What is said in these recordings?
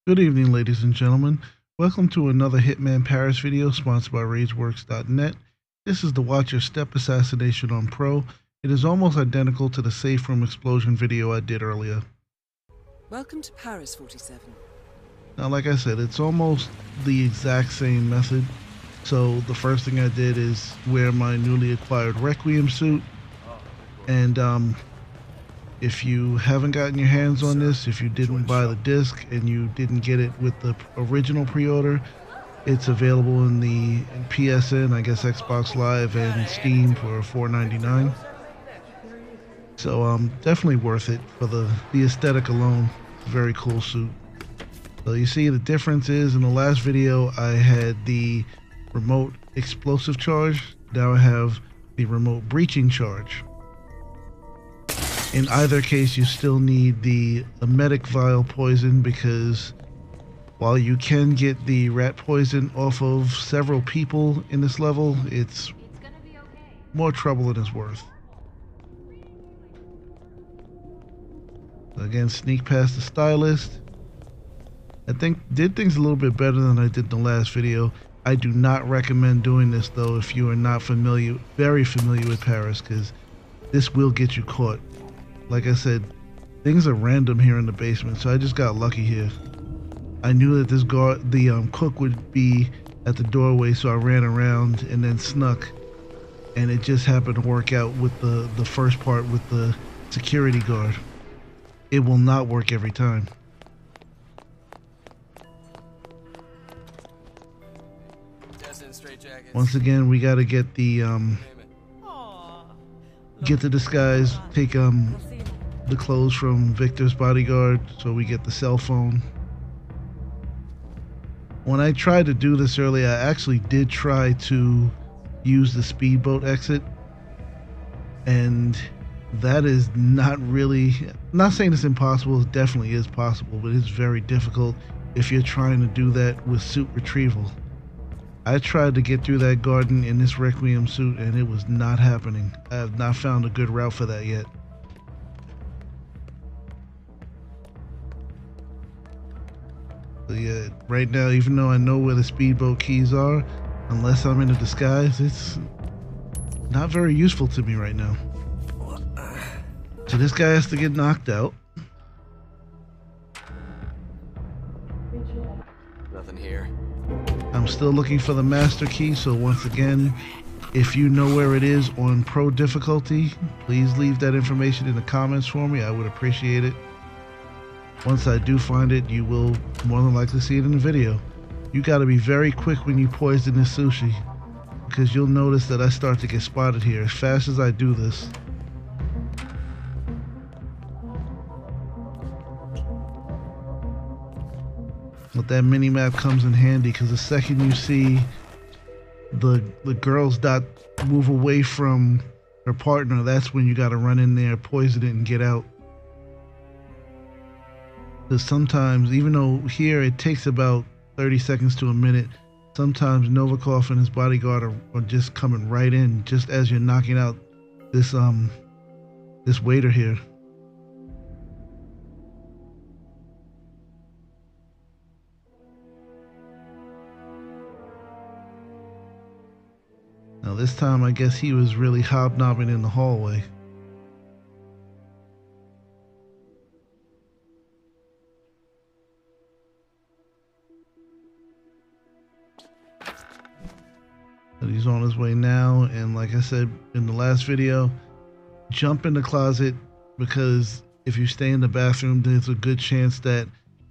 Good evening, ladies and gentlemen. Welcome to another Hitman Paris video sponsored by RageWorks.net. This is the Watch Your Step assassination on Pro. It is almost identical to the safe room explosion video I did earlier. Welcome to Paris 47. Now, like I said, it's almost the exact same method. So the first thing I did is wear my newly acquired Requiem suit. And if you haven't gotten your hands on this, if you didn't buy the disc and you didn't get it with the original pre-order, it's available in the PSN, I guess Xbox Live and Steam for $4.99. So definitely worth it for the aesthetic alone. Very cool suit. So you see the difference is in the last video I had the remote explosive charge. Now I have the remote breaching charge. In either case, you still need the emetic vial poison because while you can get the rat poison off of several people in this level, it's more trouble than it's worth. Again, sneak past the stylist. I think did things a little bit better than I did in the last video. I do not recommend doing this though if you are not very familiar with Paris, because this will get you caught. Like I said, things are random here in the basement, so I just got lucky here. I knew that the cook would be at the doorway, so I ran around and then snuck, and it just happened to work out with the first part with the security guard. It will not work every time. Once again, we got to get the disguise, take the clothes from Victor's bodyguard, so we get the cell phone. When I tried to do this earlier, I actually did try to use the speedboat exit, and that is not saying it's impossible. It definitely is possible, but it's very difficult if you're trying to do that with suit retrieval. I tried to get through that garden in this Requiem suit and it was not happening. I have not found a good route for that yet. So yeah, right now, even though I know where the speedboat keys are, unless I'm in a disguise, it's not very useful to me right now. So this guy has to get knocked out. Nothing here. I'm still looking for the master key, so once again, if you know where it is on pro difficulty, please leave that information in the comments for me. I would appreciate it. Once I do find it, you will more than likely see it in the video. You got to be very quick when you poison this sushi, because you'll notice that I start to get spotted here as fast as I do this. But that mini map comes in handy, because the second you see the girl's dot move away from her partner, that's when you got to run in there, poison it, and get out. Because sometimes, even though here it takes about 30 seconds to a minute, sometimes Novikov and his bodyguard are just coming right in just as you're knocking out this waiter here. Now this time I guess he was really hobnobbing in the hallway. But he's on his way now, and like I said in the last video, jump in the closet, because if you stay in the bathroom, there's a good chance that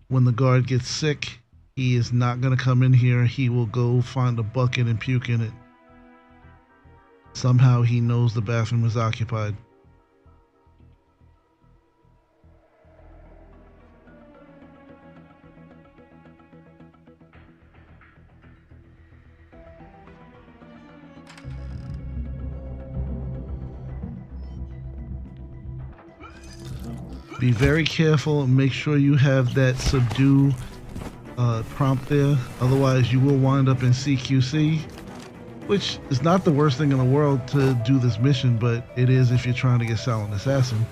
when the guard gets sick, he is not going to come in here. He will go find a bucket and puke in it. Somehow he knows the bathroom is occupied. Be very careful and make sure you have that subdue prompt there. Otherwise you will wind up in CQC. Which is not the worst thing in the world to do this mission, but it is if you're trying to get Silent Assassin.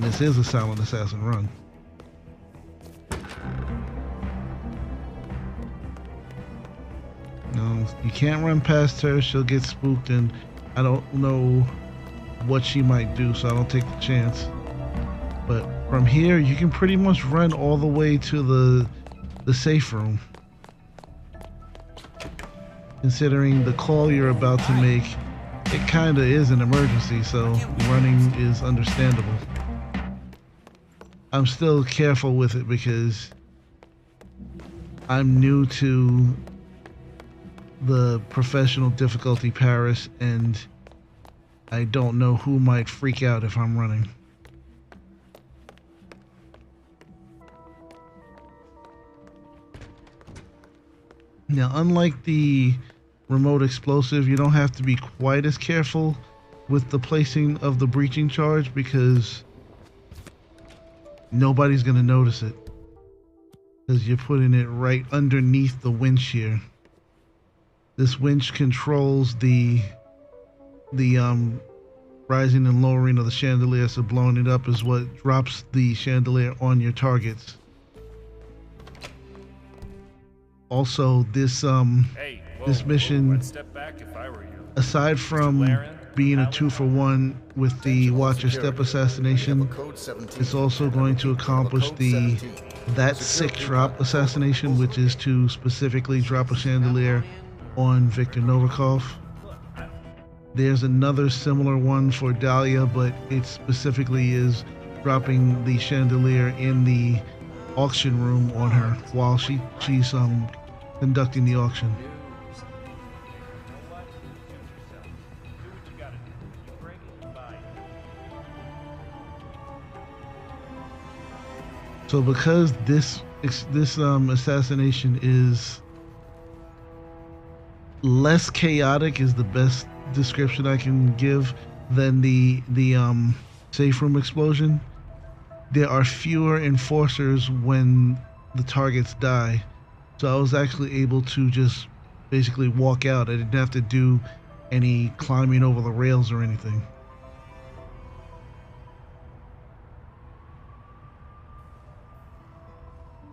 And this is a silent assassin run. No, you can't run past her. She'll get spooked, and I don't know what she might do, so I don't take the chance. But from here, you can pretty much run all the way to the safe room. Considering the call you're about to make, it kind of is an emergency, so running is understandable. I'm still careful with it because I'm new to the professional difficulty Paris, and I don't know who might freak out if I'm running. Now, unlike the remote explosive, you don't have to be quite as careful with the placing of the breaching charge because nobody's going to notice it, because you're putting it right underneath the winch here. This winch controls the rising and lowering of the chandelier, so blowing it up is what drops the chandelier on your targets. Also, this mission, aside from being a 2-for-1 with the watch your step assassination, it's also going to accomplish that sick drop assassination, which is to specifically drop a chandelier on Viktor Novikov. There's another similar one for Dahlia, but it specifically is dropping the chandelier in the auction room on her while she's conducting the auction. So because this assassination is less chaotic, is the best description I can give, than the safe room explosion, there are fewer enforcers when the targets die. So I was actually able to just basically walk out. I didn't have to do any climbing over the rails or anything.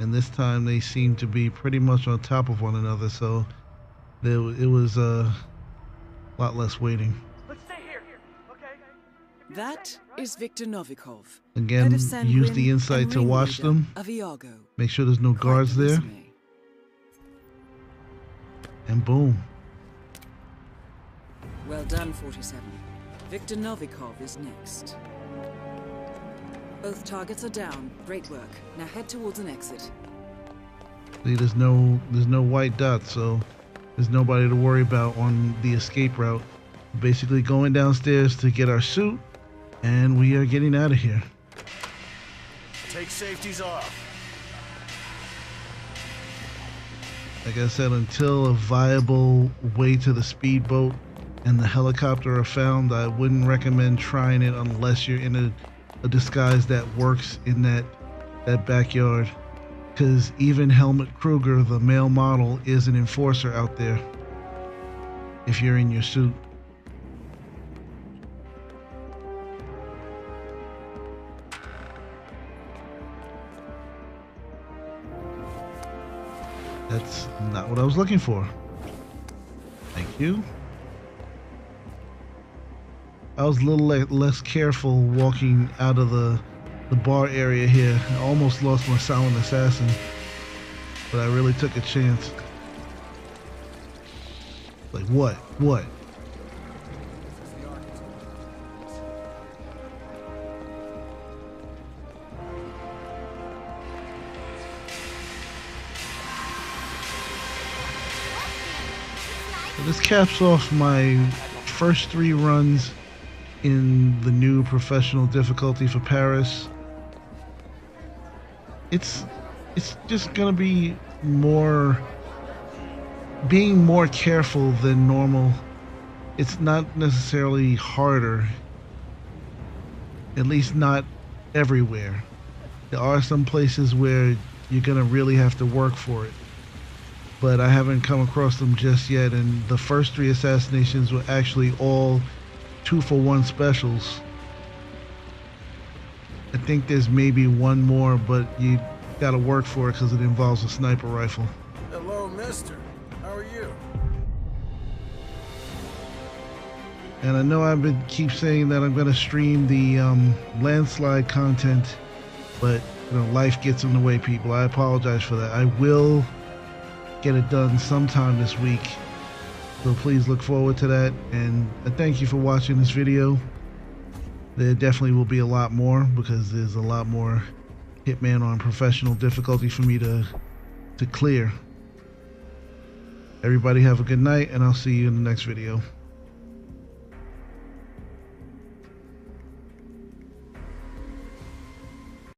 And this time they seem to be pretty much on top of one another, so it was a lot less waiting. Let's stay here, okay? That is Viktor Novikov. Again, use the insight to watch them. Make sure there's no guards there. And boom. Well done, 47. Viktor Novikov is next. Both targets are down. Great work. Now head towards an exit. See, there's no white dots, so there's nobody to worry about on the escape route. Basically going downstairs to get our suit, and we are getting out of here. Take safeties off. Like I said, until a viable way to the speedboat and the helicopter are found, I wouldn't recommend trying it unless you're in a disguise that works in that backyard. Because even Helmut Kruger, the male model, is an enforcer out there if you're in your suit. That's not what I was looking for. Thank you. I was a little less careful walking out of the bar area here. I almost lost my silent assassin, but I really took a chance. Like what? What? So this caps off my first 3 runs in the new professional difficulty for Paris. It's just gonna be being more careful than normal. It's not necessarily harder, at least not everywhere. There are some places where you're gonna really have to work for it, but I haven't come across them just yet, and the first 3 assassinations were actually all 2-for-1 specials. I think there's maybe one more, but you got to work for it because it involves a sniper rifle. Hello, mister. How are you? And I know I've been keep saying that I'm going to stream the landslide content, but you know, life gets in the way, people. I apologize for that. I will get it done sometime this week, so please look forward to that. And thank you for watching this video. There definitely will be a lot more because there's a lot more Hitman on professional difficulty for me to clear. Everybody have a good night, and I'll see you in the next video.